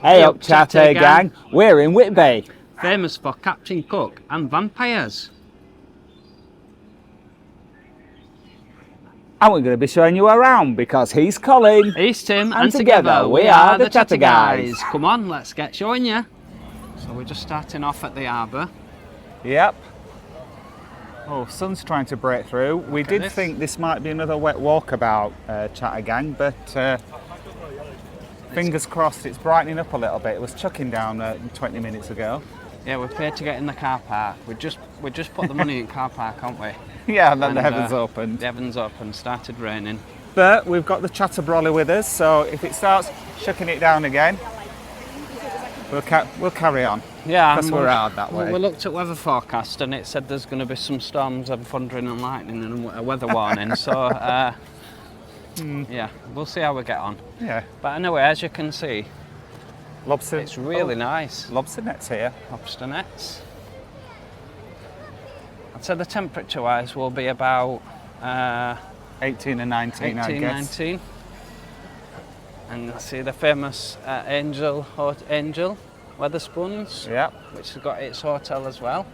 Hey up, chatter gang. We're in Whitby. Famous for Captain Cook and vampires. And we're going to be showing you around because he's Colin. He's Tim, and together we are the Chatter Guys. Come on, let's get showing you. So we're just starting off at the harbour. Yep. Oh, sun's trying to break through. We did think this might be another wet walkabout, chatter gang, but fingers crossed it's brightening up a little bit. It was chucking down 20 minutes ago. Yeah, we paid to get in the car park. We just put the money in car park, haven't we? Yeah, and then the heavens opened. The heavens opened, started raining. But we've got the chatter brolly with us, so if it starts shucking it down again, we'll carry on. Yeah, because we're out that way. We looked at weather forecast and it said there's going to be some storms and thundering and lightning and a weather warning. So, yeah, we'll see how we get on. Yeah. But anyway, as you can see, lobster. It's really nice. Lobster nets here. Lobster nets. I'd say the temperature-wise will be about 18 and 19, 18, I guess. 19. And I see the famous Angel Weatherspoons. Yep. Which has got its hotel as well.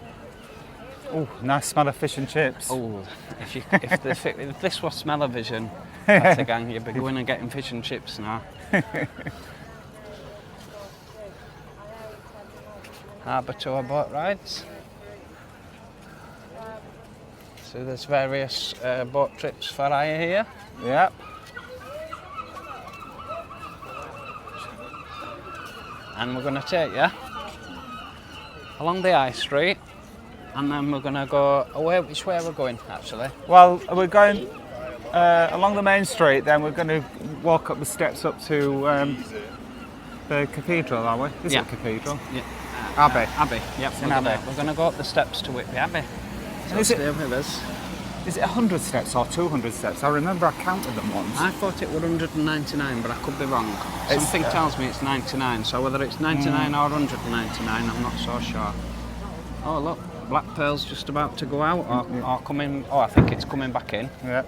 Oh, nice smell of fish and chips. Oh, if this was smell-o-vision, that's a gang, you'd be going and getting fish and chips now. Harbour tour boat rides. So there's various boat trips for hire here. Yep. And we're going to take you along the high street, and then we're going to go away. Which way are we going, actually? Well, we're going along the main street, then we're going to walk up the steps up to the cathedral, are we? Is it a cathedral? Yeah. Abbey. Abbey, yep. We're going to go up the steps to Whitby Abbey. So stay with us. Is it 100 steps or 200 steps? I remember I counted them once. I thought it was 199, but I could be wrong. Something tells me it's 99, so whether it's 99 or 199, I'm not so sure. Oh look, Black Pearl's just about to go out, or coming. Oh, I think it's coming back in. Yeah.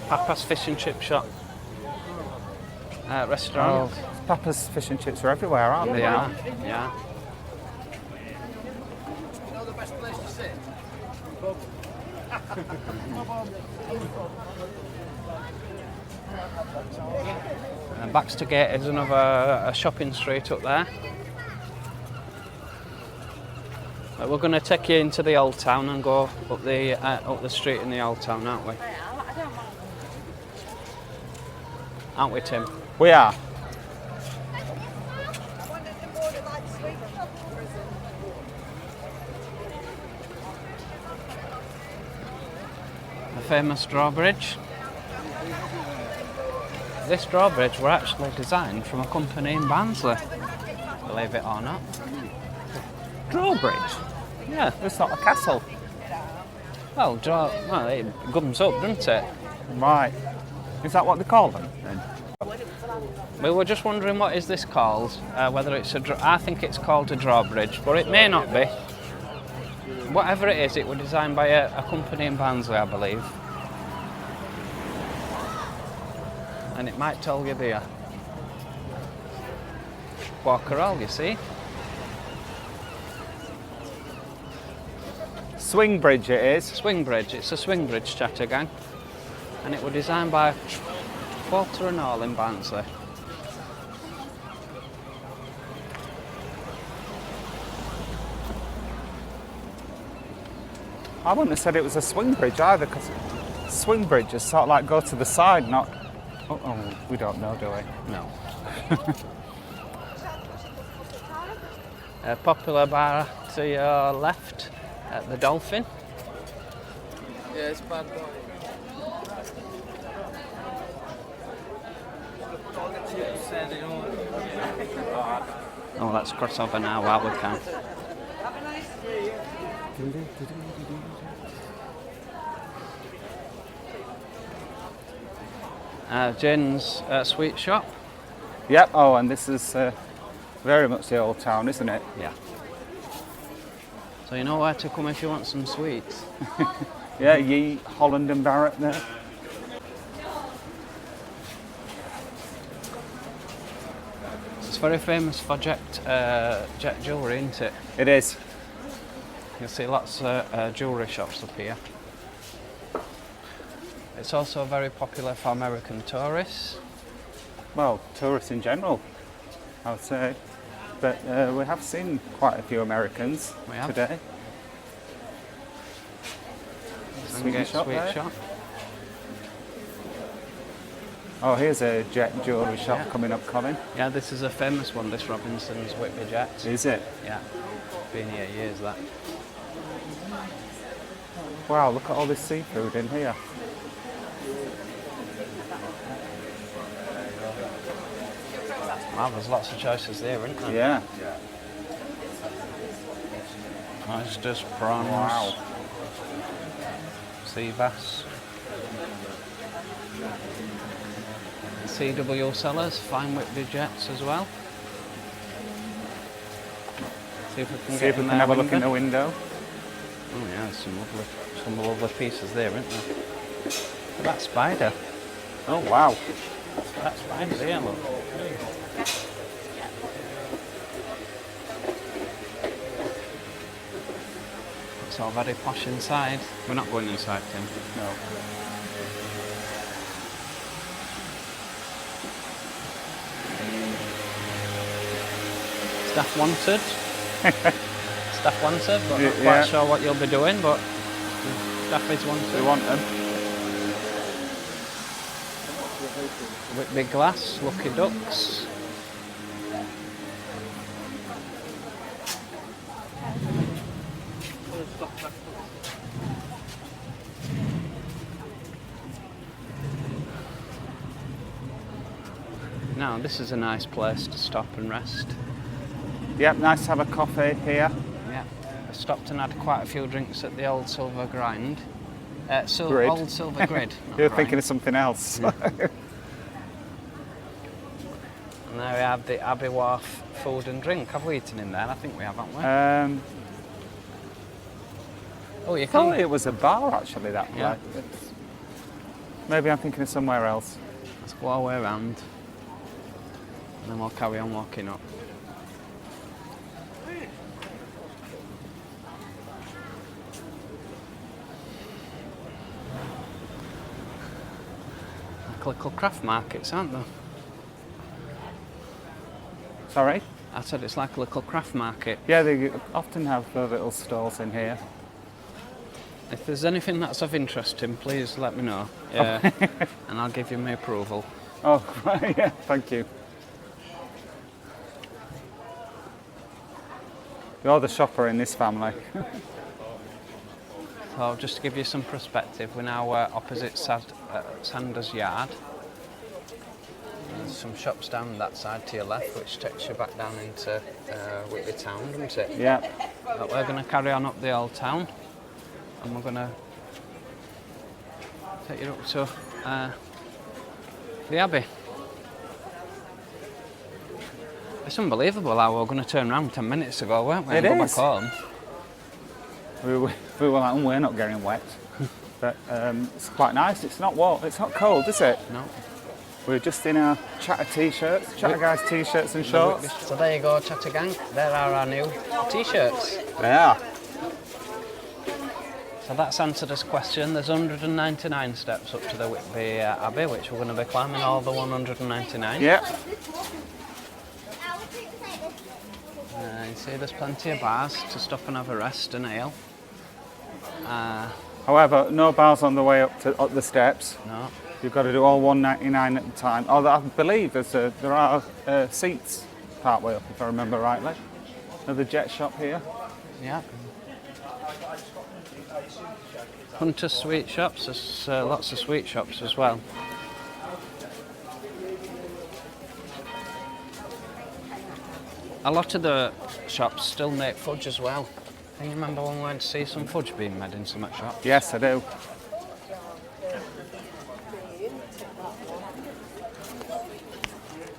Papa's Fish and Chip Shop restaurant. Oh, Papa's Fish and Chips are everywhere, aren't they? They are, yeah. And Baxtergate is another shopping street up there. But we're going to take you into the old town and go up the street in the old town, aren't we? Aren't we, Tim? We are. The famous drawbridge. This drawbridge were actually designed from a company in Barnsley, believe it or not. Drawbridge? Yeah. It's not a castle. Well, it gums up, doesn't it? Right. Is that what they call them then? We were just wondering what is this called, whether it's I think it's called a drawbridge, but it may not be. Whatever it is, it was designed by a company in Barnsley, I believe. And it might tell you there. Walkerall, you see. Swing bridge it is. Swing bridge, it's a swing bridge, chatter gang. And it was designed by Walter and all in Barnsley. I wouldn't have said it was a swing bridge either, because swing bridges sort of like go to the side, not... Oh, we don't know, do we? No. A popular bar to your left at the Dolphin. Yeah, it's bad boy. Oh, let's cross over now while we can. Jane's sweet shop. Yep. Oh, and this is very much the old town, isn't it? Yeah. So you know where to come if you want some sweets. Yeah, Yee, Holland and Barrett there. It's very famous for jet jewellery, isn't it? It is. You'll see lots of jewellery shops up here. It's also very popular for American tourists. Well, tourists in general, I would say. But we have seen quite a few Americans today. Sweet shop there. Oh, here's a jet jewellery shop coming up, Colin. Yeah, this is a famous one, this Robinson's Whitby jet. Is it? Yeah, been here years, that. Wow, look at all this seafood in here. Wow, there's lots of choices there, isn't there? Yeah. Oysters, prawns, Wow. sea bass. CW sellers, fine Whitby jets as well. See if we can See if we can have a look in the window. Oh yeah, there's some lovely pieces there, isn't there? Look at that spider. Oh, wow. That spider there, look. It's all very posh inside. We're not going inside, Tim. No. Staff wanted. Staff wanted, but not quite sure what you'll be doing, but staff is wanted. We want them. Whitby glass, lucky ducks. Now, this is a nice place to stop and rest. Yep, nice to have a coffee here. Yeah, I stopped and had quite a few drinks at the Old Silver Grind. Grid. Old Silver Grid. You're thinking of something else. And there we have the Abbey Wharf food and drink. Have we eaten in there? I think we have, haven't we? Oh, you I thought can. it was a bar actually, that Yeah. place. Maybe I'm thinking of somewhere else. Let's go our way around. And then we'll carry on walking up. Like little craft markets, aren't they? Sorry? I said it's like a little craft market. Yeah, they often have little stalls in here. If there's anything that's of interest, Tim, please let me know. Yeah, and I'll give you my approval. Oh, yeah, thank you. You're the shopper in this family. So just to give you some perspective, we're now opposite Sanders Yard. There's some shops down that side to your left, which takes you back down into Whitby town, doesn't it? Yeah. But we're going to carry on up the old town, and we're going to take you up to the Abbey. It's unbelievable how we're going to turn around 10 minutes ago, weren't we? It and go is. back home. We were like, we're not getting wet. But it's quite nice. It's not warm. It's not cold, is it? No. We're just in our Chatter t-shirts, Chatter guys t-shirts and shorts. So there you go, Chatter Gang. There are our new t-shirts. They are. So that's answered this question. There's 199 steps up to the Whitby Abbey, which we're going to be climbing all the 199. Yep. You see there's plenty of bars to stop and have a rest and ale. However, no bars on the way up the steps. No. You've got to do all 199 at a time. Oh, I believe there are seats part way up, if I remember rightly. Another jet shop here. Yeah. Hunter's sweet shops. There's lots of sweet shops as well. A lot of the shops still make fudge as well. Can you remember when we went to see some fudge being made in some shops? Yes, I do.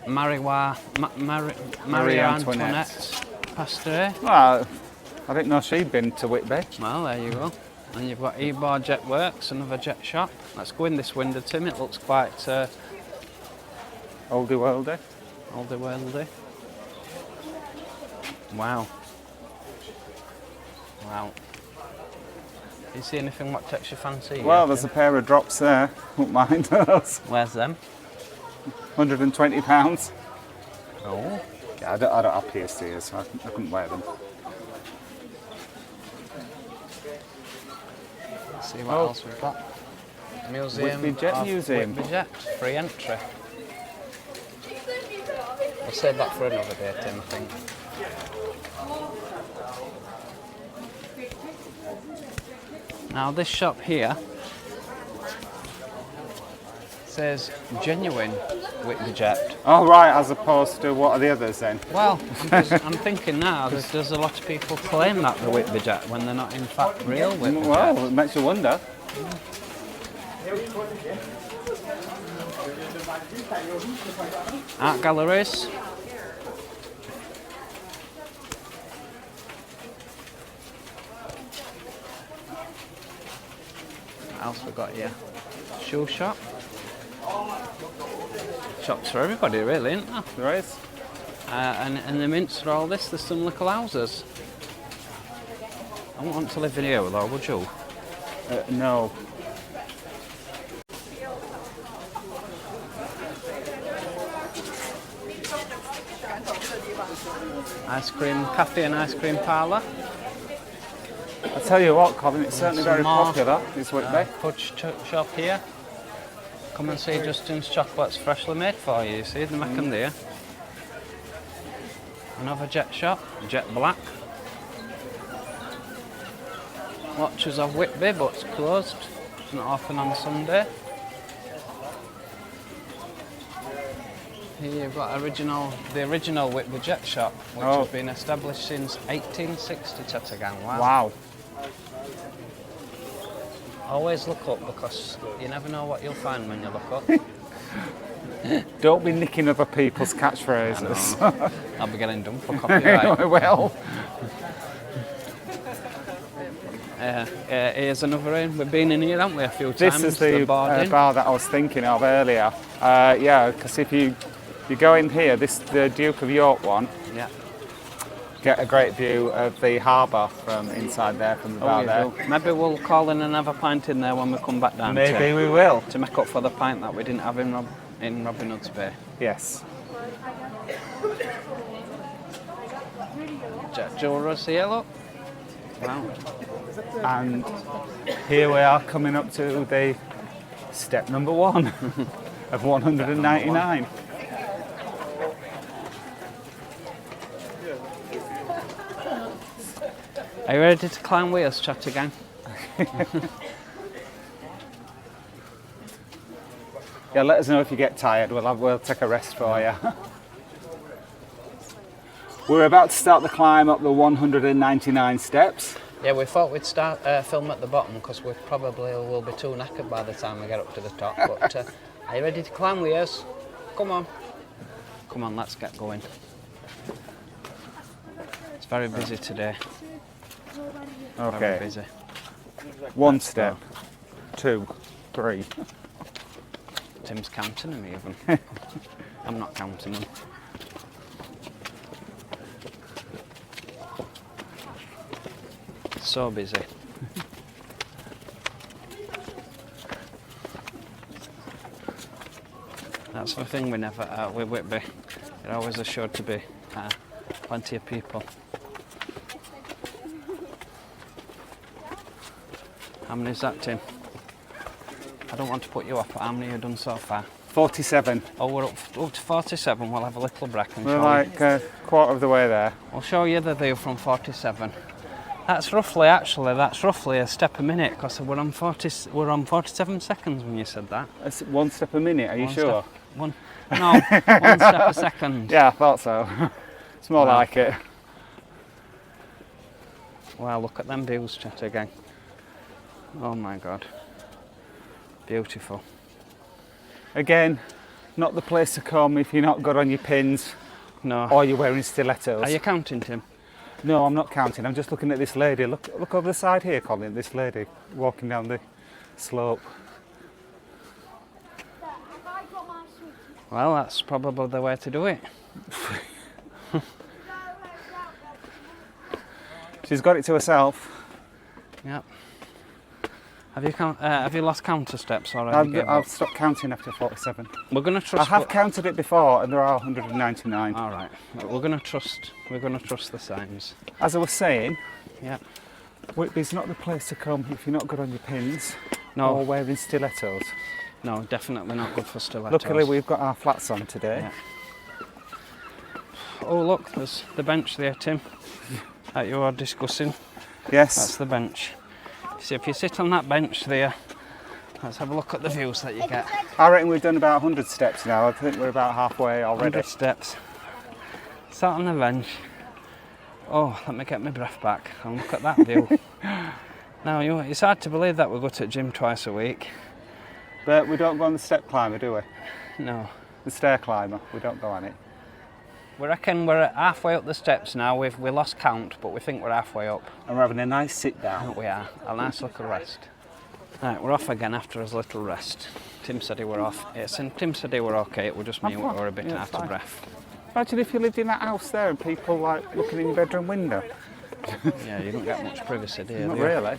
Marie Antoinette. Antoinette Pasteur. Well, I didn't know she'd been to Whitby. Well, there you go. And you've got E-Bar Jet Works, another jet shop. Let's go in this window, Tim. It looks quite Oldie worldy. oldie worldy. Wow. Wow. You see anything what takes your fancy? Well, there's a pair of drops there. Wouldn't mind those. Where's them? £120. Oh. Yeah, I don't have pierced ears, so I couldn't wear them. Let's see what else we've got. Museum Whitby Jet of Museum. Whitby Jet, free entry. We'll save that for another day, Tim, I think. Now this shop here says genuine Whitby Jet. Oh right, as opposed to what are the others then? Well, I'm thinking now there's a lot of people claim that the Whitby Jet when they're not in fact real Whitby Well, Jet. it makes you wonder. Art galleries. What else we got here? Shoe shop. Shops for everybody, really, isn't there? There is. And the mints for all this, there's some little houses. I wouldn't want to live in here, though, would you? No. Ice cream cafe and ice cream parlour. I tell you what, Colin, it's certainly Some very more, popular, this Whitby. Fudge shop here. Come and see Justin's chocolates freshly made for you. You see, they make them there. Another jet shop, Jet Black. Watches of Whitby, but it's closed. It's not open on Sunday. Here you've got the original Whitby Jet Shop, which has been established since 1860, Chattergang. Wow. Wow. Always look up because you never know what you'll find when you look up. Don't be nicking other people's catchphrases. I'll be getting done for copyright. Well. Here's another inn. We've been in here, haven't we, a few This times? is the bar that I was thinking of earlier. Yeah, because if you go in here, the Duke of York one, Yeah. get a great view of the harbour from inside there, from the bar there. Maybe we'll call in and have a pint in there when we come back down. Maybe we will. To make up for the pint that we didn't have in Robin Hood's Bay. Yes. Jet Jewelers here, look. Wow. And here we are coming up to the step number 1 of 199. Are you ready to climb with us, Chattergang? Yeah, let us know if you get tired. We'll take a rest for you. We're about to start the climb up the 199 steps. Yeah, we thought we'd start film at the bottom because we probably will be too knackered by the time we get up to the top. But are you ready to climb with us? Come on. Come on, let's get going. It's very busy today. Okay. Very busy. 1 step, 2, 3. Tim's counting them even. I'm not counting them. So busy. That's the thing we never with Whitby. There always assured to be plenty of people. How many is that, Tim? I don't want to put you off, but how many have you done so far? 47. Oh, we're up to 47. We'll have a little break and We're show like a quarter of the way there. We'll show you the view from 47. That's roughly a step a minute because we're on 47 seconds when you said that. That's 1 step a minute, are you One sure? Step, one step a second. Yeah, I thought so. It's more like it. Wow, look at them views, Chattergang. Oh my God. Beautiful. Again, not the place to come if you're not good on your pins No. or you're wearing stilettos. Are you counting, Tim? No, I'm not counting. I'm just looking at this lady. Look over the side here, Colin. This lady walking down the slope. Well, that's probably the way to do it. She's got it to herself. Yep. Have you lost count of steps or have you given I've up? stopped counting after 47. We're going to I trust. have counted it before, and there are 199. All right. We're going to trust. We're going to trust the signs. As I was saying, Yep. Whitby's not the place to come if you're not good on your pins No. or wearing stilettos. No, definitely not good for stilettos. Luckily, we've got our flats on today. Yeah. Oh look, there's the bench there, Tim, that you are discussing. Yes. That's the bench. See, if you sit on that bench there, let's have a look at the views that you get. I reckon we've done about 100 steps now. I think we're about halfway already. 100 steps. Sat on the bench. Oh, let me get my breath back and look at that view. Now, it's hard to believe that we go to the gym twice a week. But we don't go on the step climber, do we? No. The stair climber, we don't go on it. We reckon we're halfway up the steps now. We lost count, but we think we're halfway up. And we're having a nice sit down. We are. A nice little rest. Right, we're off again after his little rest. Tim said he were off. Yes, and Tim said he were okay. It was just me we were a bit Yeah, out fine. of breath. Imagine if you lived in that house there and people like looking in your bedroom window. Yeah, you don't get much privacy, do you? Not do you? really.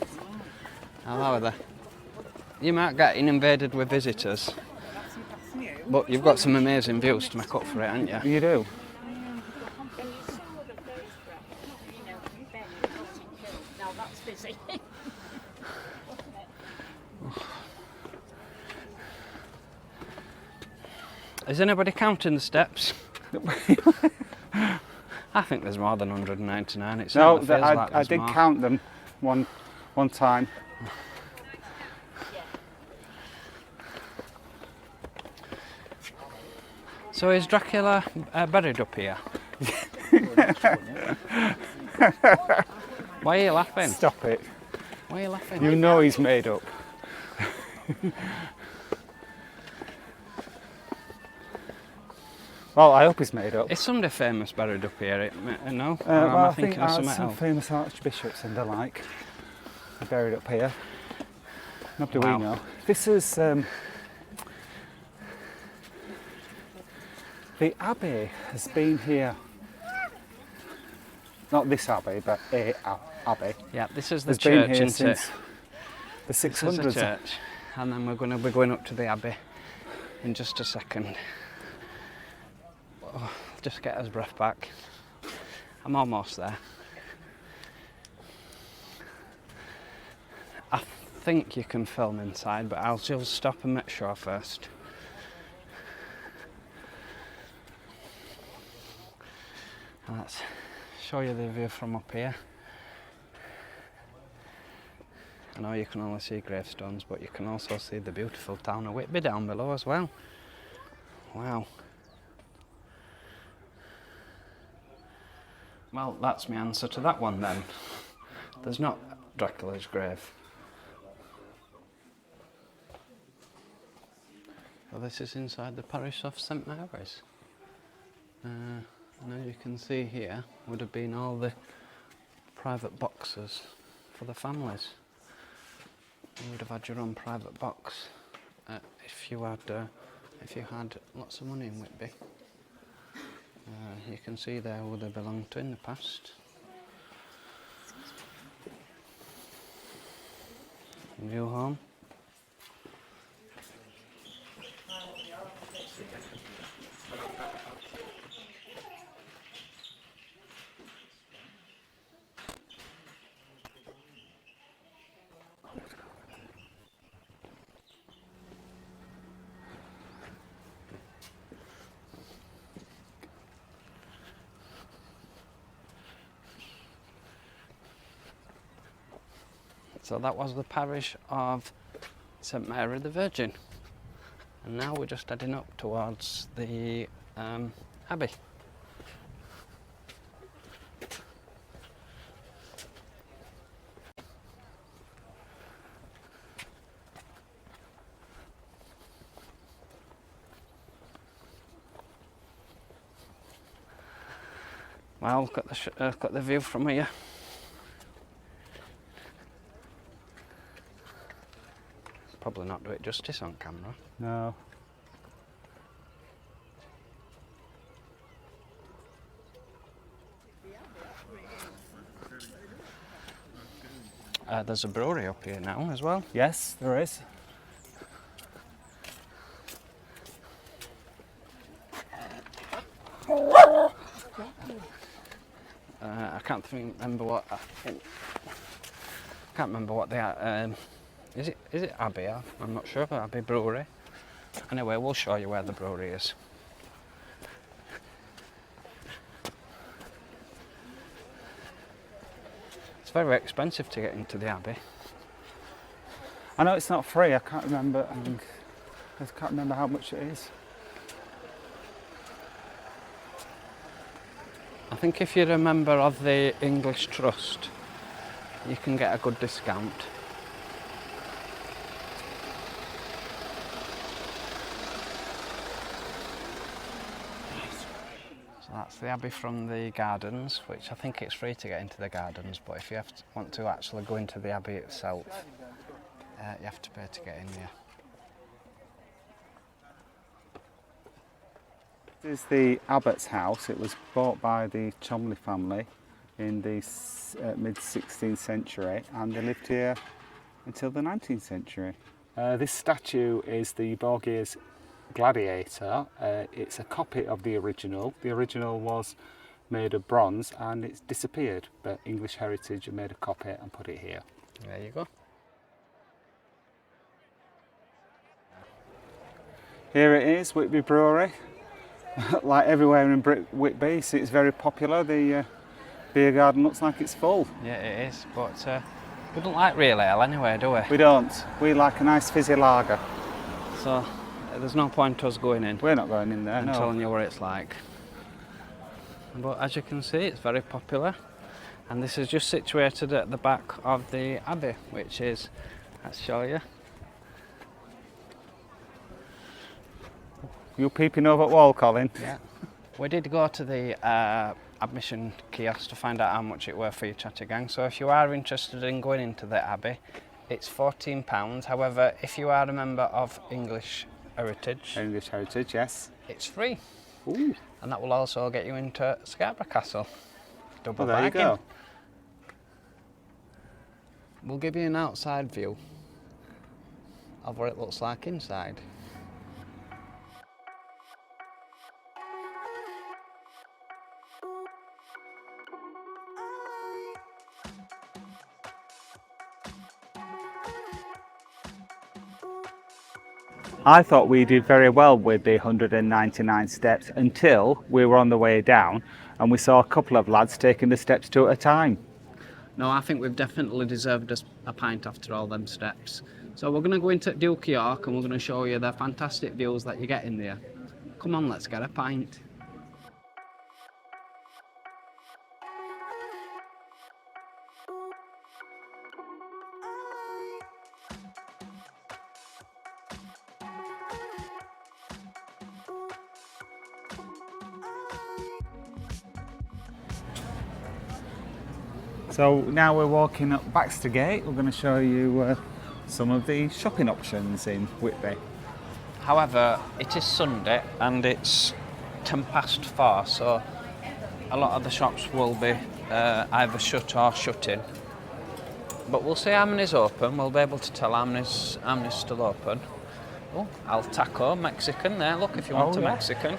Hello there. You might get invaded with visitors, but you've got some amazing views to make up for it, haven't you? You do. Now that's busy. Is anybody counting the steps? I think there's more than 199. It No, certainly feels like I there's did more. count them one time. So is Dracula buried up here? Why are you laughing? Stop it. Why are you laughing? You know he's made up. Well, I hope he's made up. Is somebody famous buried up here? No? Or Well, am I I think thinking of something some else? famous archbishops and the like are buried up here. Not do Wow. we know. This is the Abbey has been here. Not this Abbey, but a Abbey. Yeah, this is the Has been church, here isn't it? since the This is 600s. the church. And then we're going to be going up to the Abbey in just a second. Oh, just get his breath back. I'm almost there. I think you can film inside, but I'll just stop and make sure first. Let's show you the view from up here. I know you can only see gravestones, but you can also see the beautiful town of Whitby down below as well. Wow. Well, that's my answer to that one then. There's not Dracula's grave. Well, this is inside the parish of St Mary's. And as you can see here, would have been all the private boxes for the families. You would have had your own private box if you had lots of money in Whitby. You can see there who they belonged to in the past. View home. So that was the parish of St Mary the Virgin, and now we're just heading up towards the Abbey. Wow, look at the view from here. Probably not do it justice on camera. No. There's a brewery up here now as well. Yes, there is. I can't remember what. I can't remember what they are. Is it Abbey? I'm not sure. Abbey Brewery. Anyway, we'll show you where the brewery is. It's very expensive to get into the Abbey. I know it's not free. I can't remember. I can't remember how much it is. I think if you're a member of the English Trust, you can get a good discount. So that's the Abbey from the gardens, which I think it's free to get into the gardens, but if you want to actually go into the Abbey itself, you have to pay to get in there. This is the Abbot's house. It was bought by the Cholmondeley family in the mid-16th century, and they lived here until the 19th century. This statue is the Borgia's gladiator. It's a copy of the original. The original was made of bronze and it's disappeared, but English Heritage have made a copy and put it here. There you go. Here it is, Whitby Brewery. Like everywhere in Whitby, so it's very popular. The beer garden looks like it's full. Yeah, it is, but we don't like real ale anyway, do we? We don't. We like a nice fizzy lager. So there's no point us going in. We're not going in there, and no. telling you what it's like. But as you can see, it's very popular, and this is just situated at the back of the Abbey, which is, let's show you. You peeping over at wall, Colin? Yeah. We did go to the admission kiosk to find out how much it were for your chatty gang. So if you are interested in going into the Abbey, it's £14. However, if you are a member of English Heritage, Yes. it's free. Ooh. And that will also get you into Scarborough Castle. Double Well, there you bargain. go. We'll give you an outside view of what it looks like inside. I thought we did very well with the 199 steps until we were on the way down and we saw a couple of lads taking the steps two at a time. No, I think we've definitely deserved a pint after all them steps. So we're going to go into Duke York and we're going to show you the fantastic views that you get in there. Come on, let's get a pint. So now we're walking up Baxtergate. We're going to show you some of the shopping options in Whitby. However, it is Sunday and it's 4:10, so a lot of the shops will be either shut or shut in. But we'll see how many's open. We'll be able to tell how many's still open. Oh, Al Taco, Mexican there. Look, if you want a Mexican.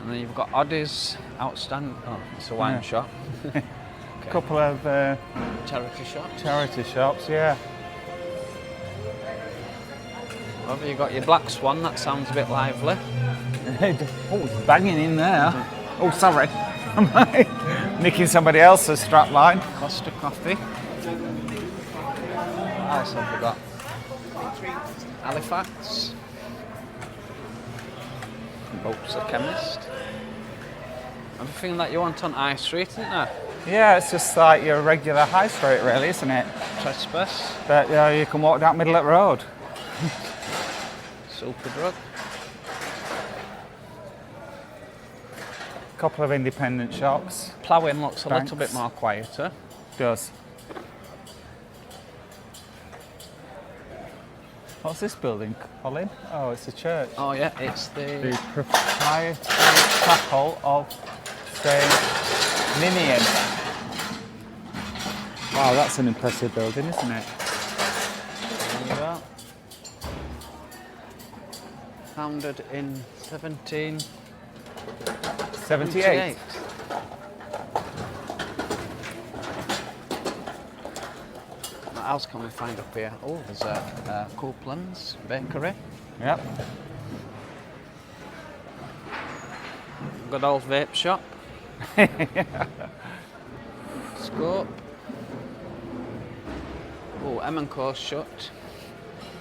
And then you've got Oddies outstanding. Oh, it's a wine shop. Okay. Couple of charity shops. Charity shops, yeah. Have you got your Black Swan? That sounds a bit lively. Oh, it's banging in there. Oh, sorry. I'm nicking somebody else's strap line. Costa Coffee. What else have we got? Halifax. Boats the Chemist. Everything that you want on High Street, isn't there? Yeah, it's just like your regular high street, really, isn't it? Trespass. But you can walk down middle of the road. Superdrug. couple of independent shops. Ploughing looks a little Banks. bit more quieter. Does. What's this building, Colin? Oh, it's a church. Oh yeah, it's The the proprietary chapel of St. Ninian. Wow, that's an impressive building, isn't it? there you go. Founded in 1778. 78. What else can we find up here? Oh, there's a Copeland's bakery. Yep. Good old vape shop. Scope. Oh, M&Co's shut.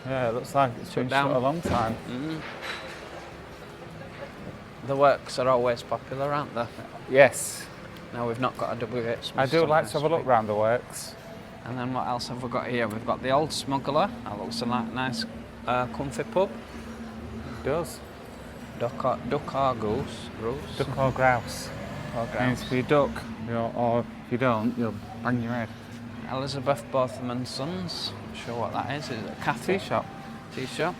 Yeah, it looks like it's been down. shut a long time. The works are always popular, aren't they? Yes. Now we've not got a W.H. Smith I do like to High have a look Street. round the works. And then what else have we got here? We've got the Old Smuggler. That looks like a nice, comfy pub. It does. Duck or goose? Roose? Duck or grouse. Or Means grouse. if you duck, or if you don't, you'll bang your head. Elizabeth Botham and Sons. Not sure what that is. Is it a cafe? Tea shop. Tea shop.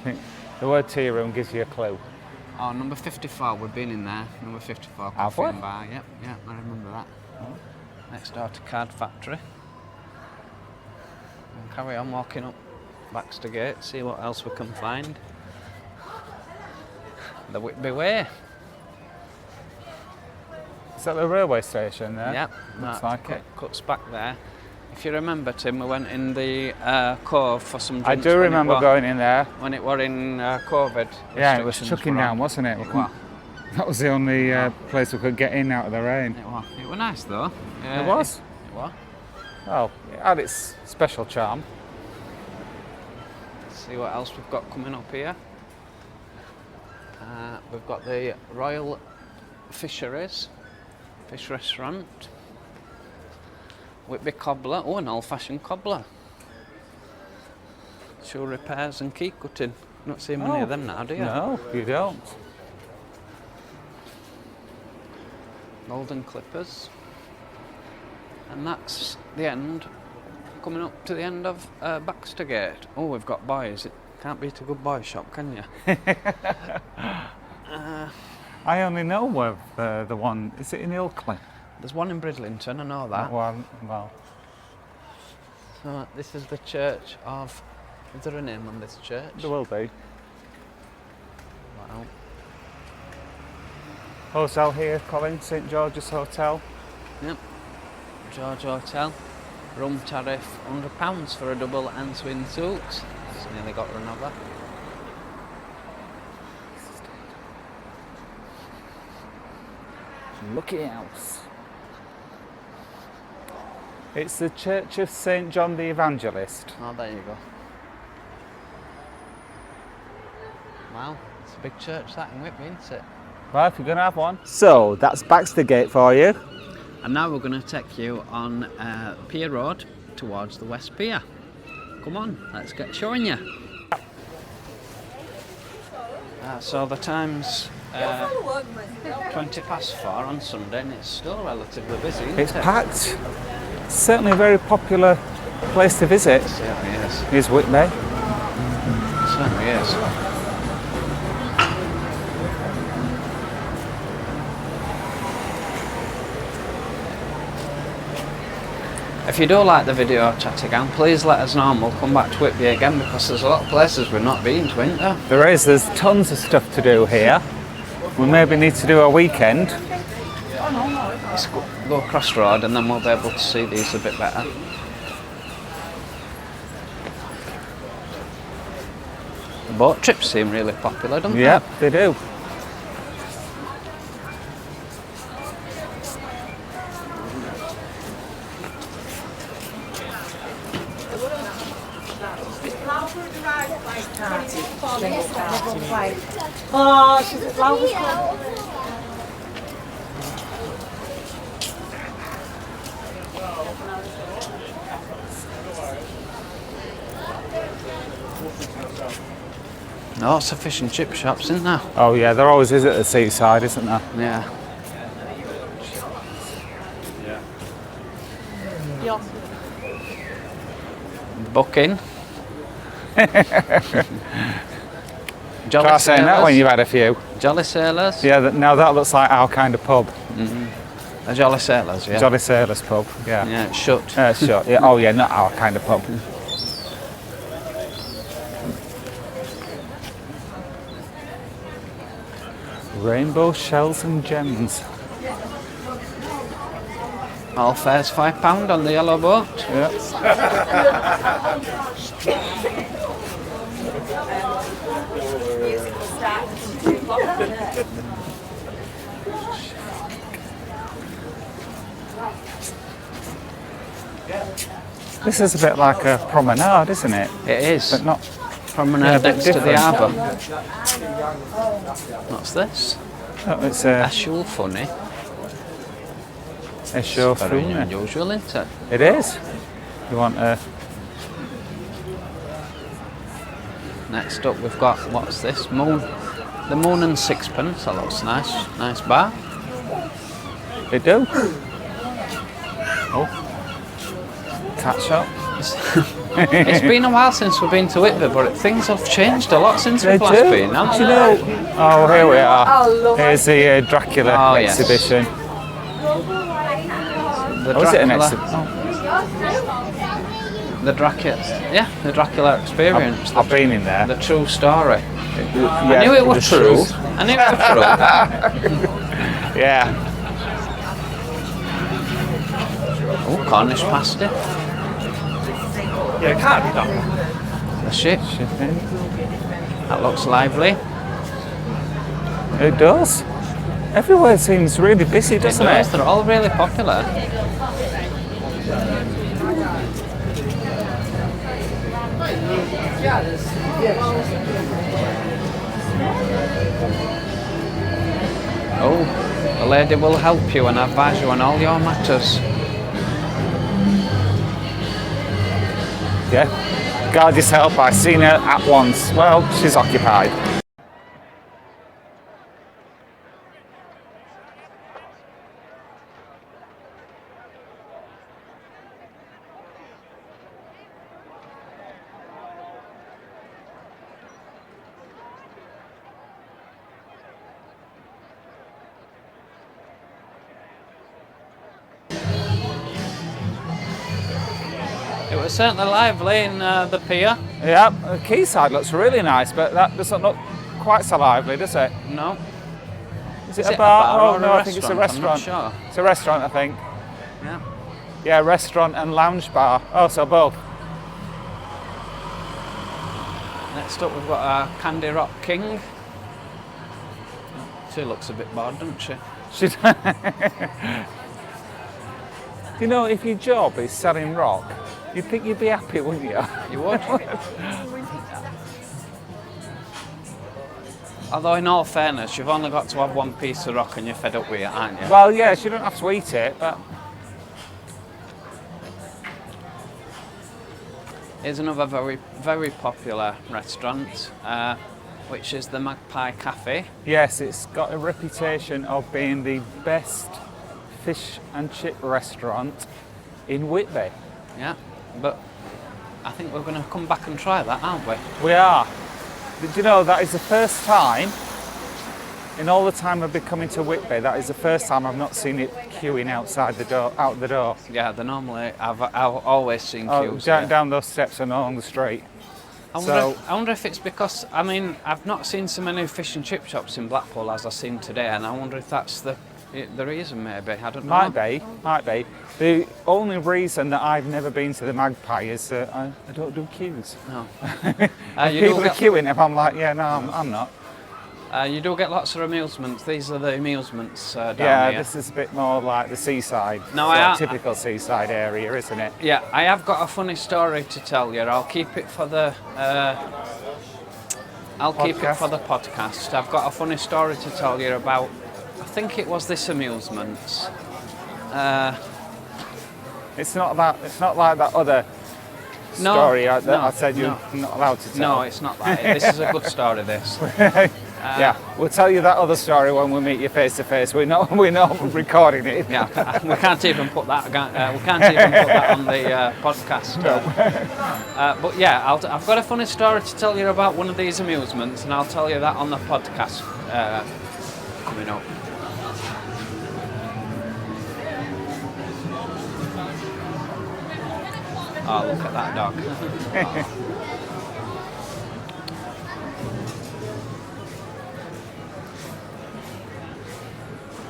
I think the word tea room gives you a clue. Oh, number 54. We've been in there. Number 54. Have Coffee we? and bar. Yep, yeah, I remember that. Next door to Card Factory. And carry on walking up Baxtergate, see what else we can find. The Whitby Way. Is that the railway station there? Yep, Looks that like it. cuts back there. If you remember, Tim, we went in the cove for some I drinks do remember going in there. when it were in COVID. Yeah, it was restrictions chucking were down, on. wasn't it? It was. That was the only place we could get in out of the rain. It was. It was nice though. It was? It was. Well, it had its special charm. Let's see what else we've got coming up here. We've got the Royal Fisheries Fish Restaurant. Whitby Cobbler. Oh, an old-fashioned cobbler. Shoe repairs and key cutting. Not seeing many of them now, do you? No, you don't. Golden Clippers. And that's the end. Coming up to the end of Baxtergate. Oh, we've got boys. It can't beat a good boy shop, can you? I only know of the one. Is it in Ilkley? There's one in Bridlington, I know that. That one. Well, So this is the church of... Is there a name on this church? there will be. Wow. Hotel here, Colin, St George's Hotel. Yep. George Hotel. Room tariff £100 for a double and twin suites. It's nearly got run over. Lucky house. It's the Church of St John the Evangelist. Oh, there you go. Wow, it's a big church that in Whitby, isn't it? Well, if you're going to have one. So, that's Baxtergate for you. And now we're going to take you on Pier Road towards the West Pier. Come on, let's get showing you. So the time's 4:20 on Sunday and it's still relatively busy, isn't It's it? packed. Certainly a very popular place to visit. It certainly is. Is Whitby. It certainly is. If you do like the video Chattigan, please let us know and we'll come back to Whitby again because there's a lot of places we've not been to, isn't there? There's tons of stuff to do here. We maybe need to do a weekend. Let's go across the road and then we'll be able to see these a bit better. The boat trips seem really popular, don't Yep, they do. Oh, she's a flower. Lots of fish and chip shops, isn't there? Oh yeah, there always is at the seaside, isn't there? Yeah. Ja. Booking. Jolly Try saying that when you've had a few. Jolly Sailors. Yeah, now that looks like our kind of pub. A Jolly Sailors, yeah. Jolly Sailors pub, yeah. Yeah, it's shut. Sure, yeah. Oh yeah, not our kind of pub. Rainbow shells and gems. All fares £5 on the yellow boat. Yeah. This is a bit like a promenade, isn't it? It is. But not. Promenade bit next to the different. harbour. What's this? Oh, it's a Actual funny. show Very film. unusual, isn't it? It is. You want a. Next up we've got, what's this? Moon. The Moon and Sixpence. That looks nice. Nice bar. They do. Oh. Cat shop. It's been a while since we've been to Whitby, but things have changed a lot since They we've last do. been, haven't Do you they? know? Oh, here we are. Oh, look. Here's the Dracula Oh, yes. exhibition. The Oh, is it an Dracula- exhibition? The Dracula, yeah, the Dracula experience. I've been in there. The true story. Yeah, I knew it was the true. truth. I knew it was true. Yeah. Oh, Cornish pasty. Yeah, it can't be done. The ship. Shipping. That looks lively. It does. Everywhere seems really busy, doesn't it? They're all really popular. Oh, the lady will help you and advise you on all your matters. Yeah. Guard yourself. I've seen her at once. Well, she's occupied. It was certainly lively in the pier. Yeah, the quayside looks really nice, but that doesn't look quite so lively, does it? No. Is it Is a it a bar? bar Oh or a no, I think it's a restaurant? I'm not restaurant. sure. It's a restaurant, I think. Yeah. Yeah, restaurant and lounge bar. Oh, so both. Next up we've got our Candy Rock King. She looks a bit bored, doesn't she? Should you know, if your job is selling rock, you'd think you'd be happy, wouldn't you? You would. Although in all fairness, you've only got to have one piece of rock and you're fed up with it, aren't you? Well, yes, you don't have to eat it, but Here's another very, very popular restaurant, which is the Magpie Cafe. yes, it's got a reputation of being the best fish and chip restaurant in Whitby. Yeah, but I think we're going to come back and try that, aren't we? We are. Did you know that is the first time, in all the time I've been coming to Whitby, that is the first time I've not seen it queuing outside the door, out the door. Yeah, they're normally, I've always seen Oh, queues. down those steps and along the street. I wonder if it's because, I mean, I've not seen so many fish and chip shops in Blackpool as I've seen today, and I wonder if that's the reason, maybe. I don't know. Might be. The only reason that I've never been to the Magpie is that I don't do queues. No. If people are queuing, if I'm like, yeah, no, I'm not. You do get lots of amusements. These are the amusements down Yeah, here. this is a bit more like the seaside, No, sort of I- typical seaside area, isn't it? Yeah, I have got a funny story to tell you. I'll keep it for the podcast. I've got a funny story to tell you about. I think it was this amusements. It's not like that other story that I said you're not allowed to tell. No, it's not that. This is a good story. This. Yeah, we'll tell you that other story when we meet you face to face. We're not recording it. Yeah, we can't even put that. We can't even put that on the podcast. But yeah, I've got a funny story to tell you about one of these amusements, and I'll tell you that on the podcast coming up. Oh, look at that dog.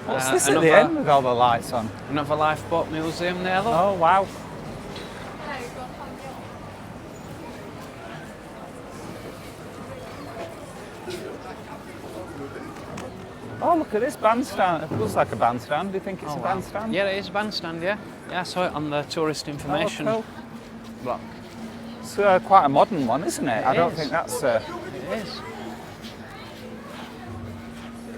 What's this at the end with all the lights on? Another lifeboat museum there, look. Oh, wow. Oh, look at this bandstand. It looks like a bandstand. Do you think it's a bandstand? Yeah, it is a bandstand, yeah. Yeah, I saw it on the tourist information block. It's quite a modern one, isn't it? I don't think that's... It is.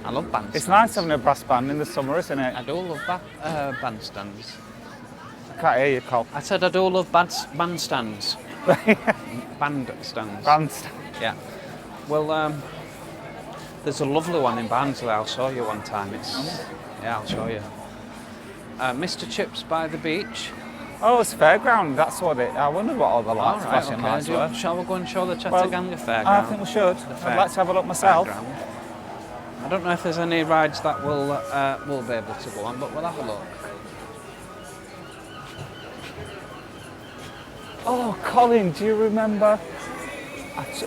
I love bandstands. It's nice having a brass band in the summer, isn't it? I do love bandstands. I can't hear you, Col. I said I do love bandstands. Bandstands. Bandstand. Yeah. Well, there's a lovely one in Barnsley. I'll show you one time. Yeah, I'll show you. Mr. Chips by the beach. Oh, it's fairground. That's what it. I wonder what all the lights, flashing lights were. Shall we go and show the Chattaganga fairground? I think we should. I'd like to have a look myself. Fairground. I don't know if there's any rides that we'll be able to go on, but we'll have a look. Oh, Colin, do you remember?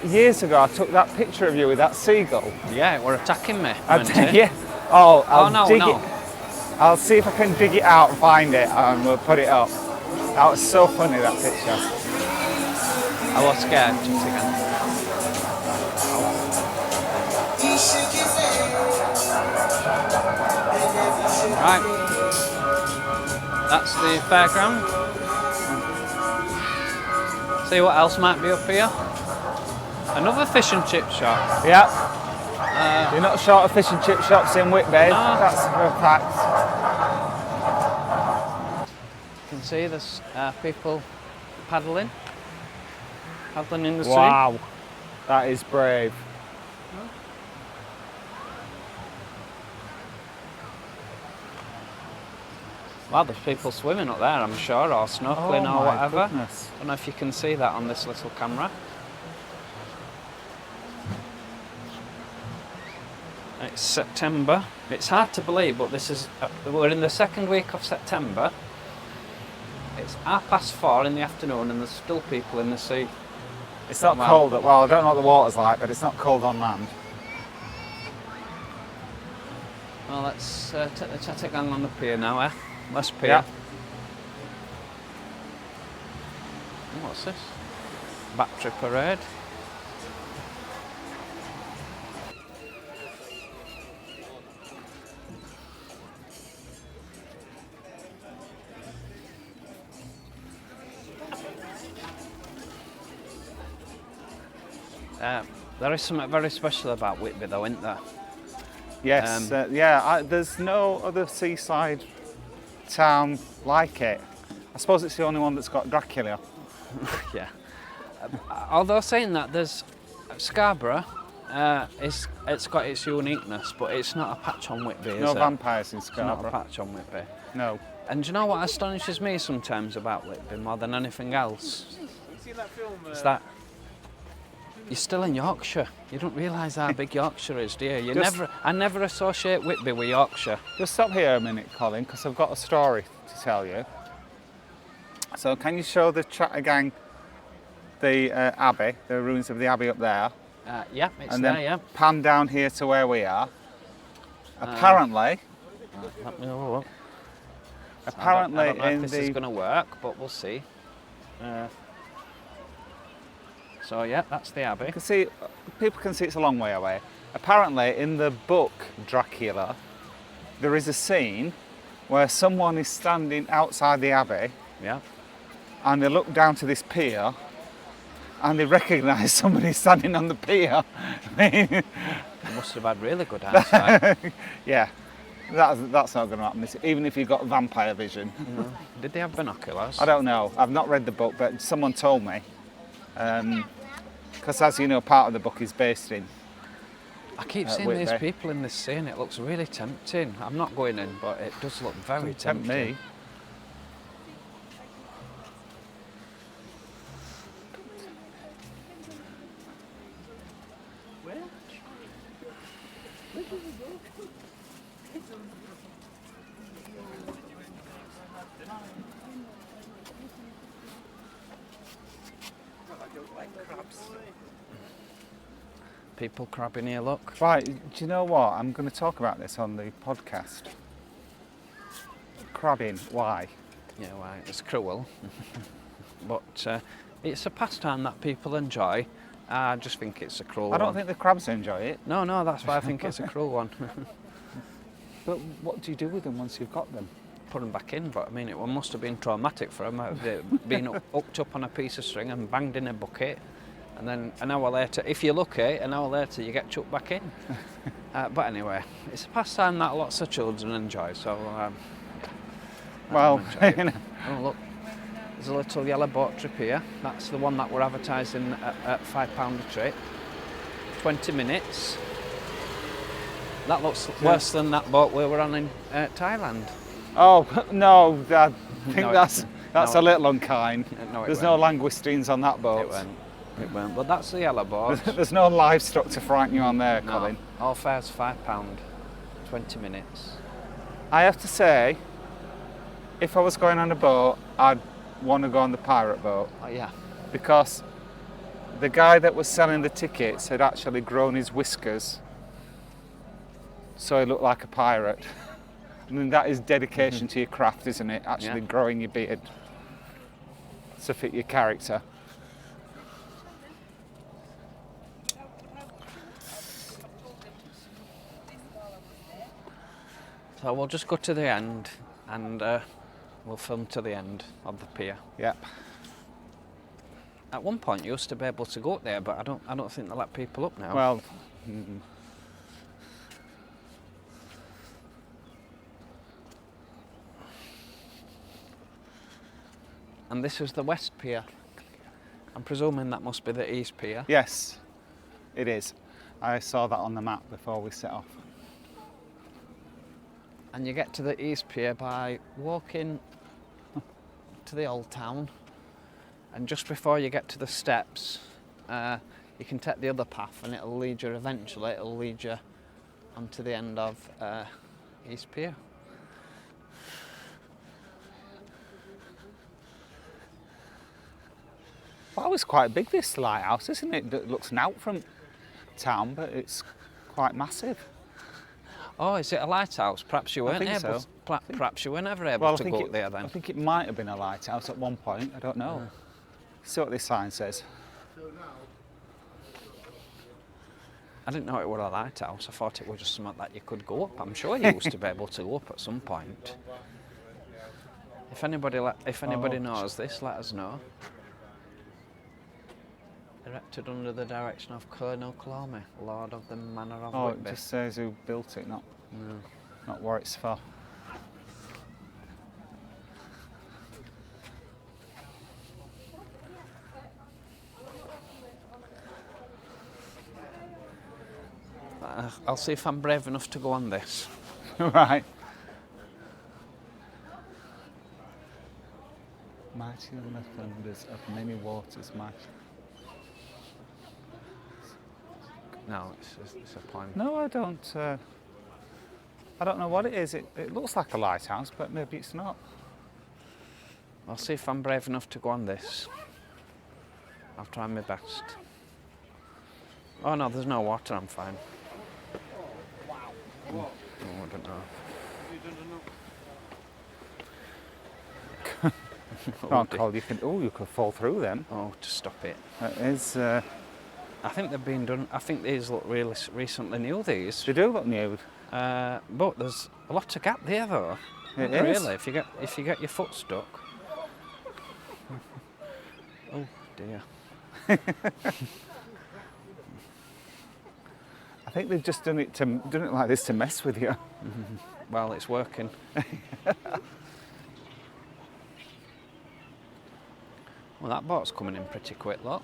Years ago, I took that picture of you with that seagull. Yeah, it were attacking me. Yeah. Oh, I'll dig no. it. I'll see if I can dig it out and find it, and we'll put it up. That was so funny, that picture. I was scared just again. Right, that's the fairground. See what else might be up here. Another fish and chip shop. Yeah. You're not short of fish and chip shops in Whitby. No. That's for a fact. You can see there's people paddling in the sea. Wow, that is brave. Wow, there's people swimming up there, I'm sure, or snorkeling Oh or my whatever. goodness. I don't know if you can see that on this little camera. It's September. It's hard to believe, but this is we're in the second week of September. It's 4:30 in the afternoon, and there's still people in the sea. It's not cold. Well, I don't know what the water's like, but it's not cold on land. Well, let's take the Chattaganga on the pier now, eh? West Pier. Yeah. What's this? Battery parade. There is something very special about Whitby, though, isn't there? Yes, yeah, there's no other seaside town like it. I suppose it's the only one that's got Dracula. Yeah. Although saying that, there's Scarborough, it's got its uniqueness, but it's not a patch on Whitby, is it? No vampires in It's not Scarborough. a patch on Whitby. No. And do you know what astonishes me sometimes about Whitby more than anything else? It's that you're still in Yorkshire. You don't realise how big Yorkshire is, do you? I never associate Whitby with Yorkshire. Just stop here a minute, Colin, because I've got a story to tell you. So can you show the Chattaganga, the Abbey, the ruins of the Abbey up there? Yeah, it's and there, then yeah. pan down here to where we are. Apparently, Let me have a look. apparently I don't know in if this is the going to work, but we'll see. So yeah, that's the Abbey. you can see, people can see it's a long way away. Apparently, in the book Dracula, there is a scene where someone is standing outside the Abbey, Yeah. and they look down to this pier, and they recognise somebody standing on the pier. I mean, They must have had really good eyesight. yeah, that's not going to happen, even if you've got vampire vision. Did they have binoculars? I don't know. I've not read the book, but someone told me. Because as you know, part of the book is based in I keep at seeing these Whitby. people in this scene. It looks really tempting. I'm not going in, but it does look very Doesn't tempt tempting. me. People crabbing here, look. Right, do you know what? I'm going to talk about this on the podcast. Crabbing, why? Yeah, well, it's cruel. But it's a pastime that people enjoy. I just think it's a cruel I don't one. think the crabs enjoy it. No, that's why I think it's a cruel one. But what do you do with them once you've got them? Put them back in, but I mean, it must have been traumatic for them. Being hooked up on a piece of string and banged in a bucket. And then an hour later, if you're lucky, an hour later you get chucked back in. But anyway, it's a pastime that lots of children enjoy, so... Well, enjoy it. Oh look, there's a little yellow boat trip here. That's the one that we're advertising at £5 a trip. 20 minutes. That looks worse than that boat we were on in Thailand. oh no, I think No, that's no, a little unkind. No, it There's no weren't. langoustines on that boat. It weren't, but that's the yellow boat. There's no livestock to frighten you on there, No, Colin. all fares £5, 20 minutes. I have to say, if I was going on a boat, I'd want to go on the pirate boat Oh yeah. because the guy that was selling the tickets had actually grown his whiskers so he looked like a pirate. I mean, that is dedication to your craft, isn't it? Actually Yeah. growing your beard to fit your character. So we'll just go to the end and we'll film to the end of the pier. Yep. At one point you used to be able to go up there, but I don't think they let people up now. Well, And this is the west pier. I'm presuming that must be the east pier. yes, it is. I saw that on the map before we set off. And you get to the east pier by walking to the old town. And just before you get to the steps, you can take the other path and it'll lead you onto the end of East Pier. Well, it's quite big, this lighthouse, isn't it? It looks out from town, but it's quite massive. Oh, is it a lighthouse? Perhaps you weren't think able. so. Perhaps you were never able to go up there then. I think it might have been a lighthouse at one point. I don't know. See what this sign says. I didn't know it were a lighthouse. I thought it was just something that you could go up. I'm sure you used to be able to go up at some point. If anybody knows this, let us know. Erected under the direction of Colonel Clomey, Lord of the Manor of Oh, Whitby. it just says who built it, not what it's for. I'll see if I'm brave enough to go on this. Right. Mighty on the thunders of many waters, mighty. No, it's a point. No, I don't know what it is. It looks like a lighthouse, but maybe it's not. I'll see if I'm brave enough to go on this. I'll try my best. Oh no, there's no water, I'm fine. Oh, I don't know. Oh, Cole, you could fall through them. Oh, just stop it. That is, I think they've been done. I think these look really recently new. These, they do look nude. but there's a lot of gap there though. It Not is. really. If you get your foot stuck. Oh dear. I think they've just done it like this to mess with you. Well, it's working. Well, that boat's coming in pretty quick, look.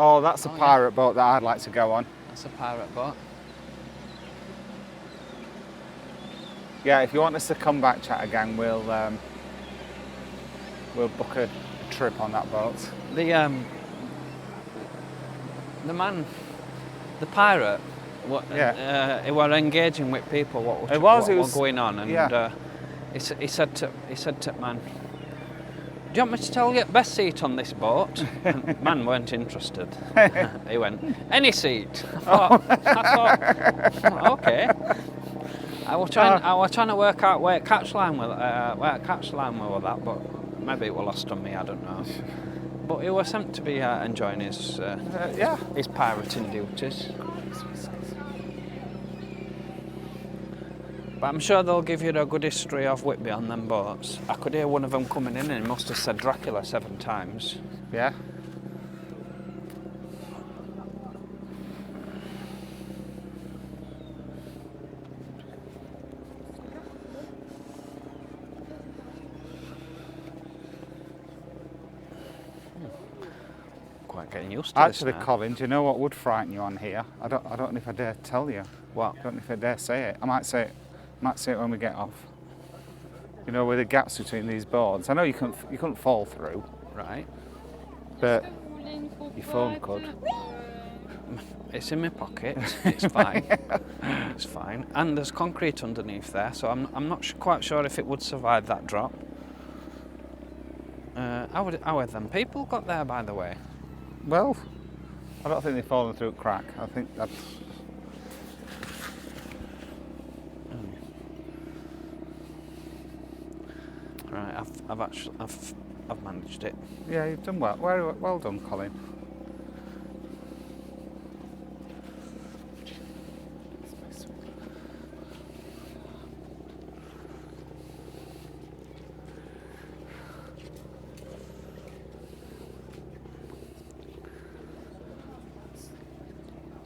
Oh, that's a Oh, yeah. pirate boat that I'd like to go on. That's a pirate boat. Yeah, if you want us to come back, Chatter Gang, we'll book a trip on that boat. The man, the pirate, he was engaging with people. What was going on, and he said to man, "Do you want me to tell you best seat on this boat?" And man weren't interested. He went, "Any seat." I thought, okay. I was trying to work out where catch line was with that, but maybe it was lost on me. I don't know. But he was sent to be enjoying his pirating duties. But I'm sure they'll give you a good history of Whitby on them boats. I could hear one of them coming in and he must have said Dracula 7 times. Yeah. Quite getting used to this Actually, now. Colin, do you know what would frighten you on here? I don't know if I dare tell you. What? I don't know if I dare say it. I might say it when we get off. You know, with the gaps between these boards. I know you couldn't fall through, Right. but your phone could. It's in my pocket. It's fine. It's fine. And there's concrete underneath there, so I'm not quite sure if it would survive that drop. How had them people got there, by the way? Well, I don't think they've fallen through a crack. I think that's. Right. I've managed it. Yeah, you've done well. Well done, Colin.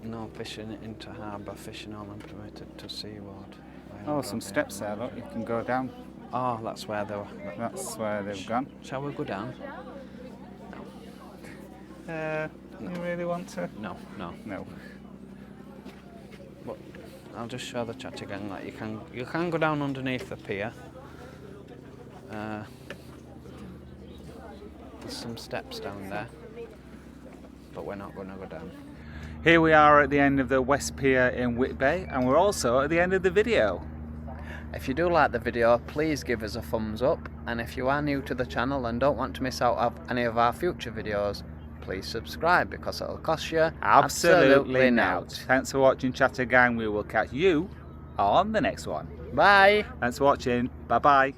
No fishing into harbour, fishing only permitted to seaward. Oh, some steps there, look, you can go down. Oh, that's where they were. That's where they've gone. Shall we go down? You really want to? No. No. But I'll just show the chat again that you can go down underneath the pier. There's some steps down there, but we're not going to go down. Here we are at the end of the West Pier in Whitby, and we're also at the end of the video. If you do like the video, please give us a thumbs up, and if you are new to the channel and don't want to miss out on any of our future videos, please subscribe because it'll cost you absolutely nought. Thanks for watching, Chatter Gang. We will catch you on the next one. Bye! Thanks for watching. Bye bye.